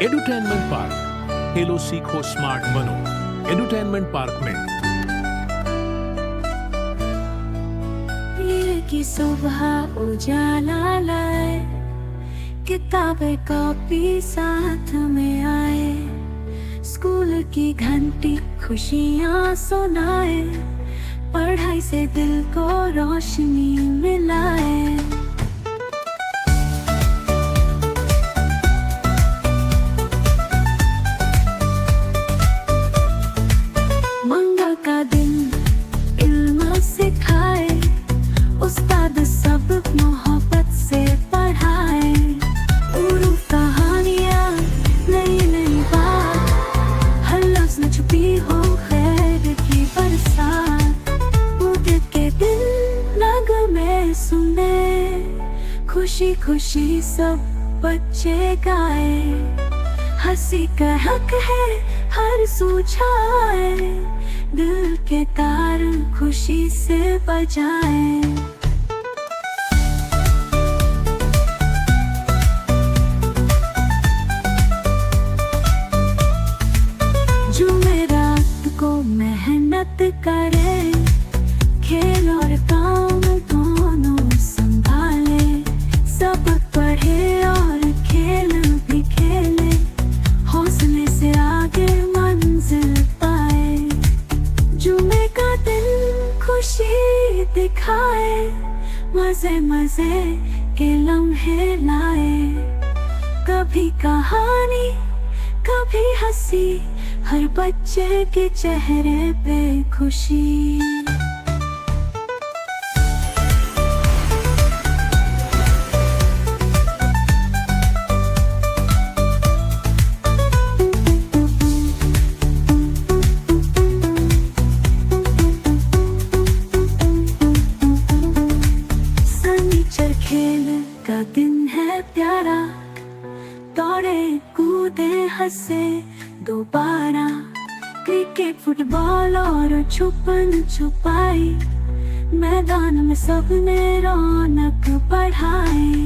Edutainment park, खेलो सीखो smart बनो। Edutainment park में ये की सुबह उजाला लाए, किताबें कॉपी साथ में आए, स्कूल की घंटी खुशियाँ सुनाए, पढ़ाई से दिल को रोशनी मिलाए। मंगल का दिन इल्म सिखाए, उस्ताद सब मोहब्बत से पढ़ाए, उर्दू कहानियाँ नई नई बात, हर लफ्ज़ में छुपी हो खैर की बरसात। ईद के दिन नगमे सुने, खुशी खुशी सब बच्चे गाए, हंसी का हक है हर सूझाए, दिल के तार खुशी से बजाए। जुमेरात को मेहनत करे, खेल और काम दोनों संभाले, सबक पढ़े और खेल भी खेले, हौसले से आगे मंजिल पाए। जुमे का दिन खुशी दिखाए, मजे मजे के लम्हे लाए, कभी कहानी कभी हंसी, हर बच्चे के चेहरे पे खुशी। सनीचर खेल का दिन है प्यारा, दौड़े कूदे हंसे दोबारा, क्रिकेट फुटबॉल और छुपन छुपाई, मैदान में सबने रौनक बढ़ाई।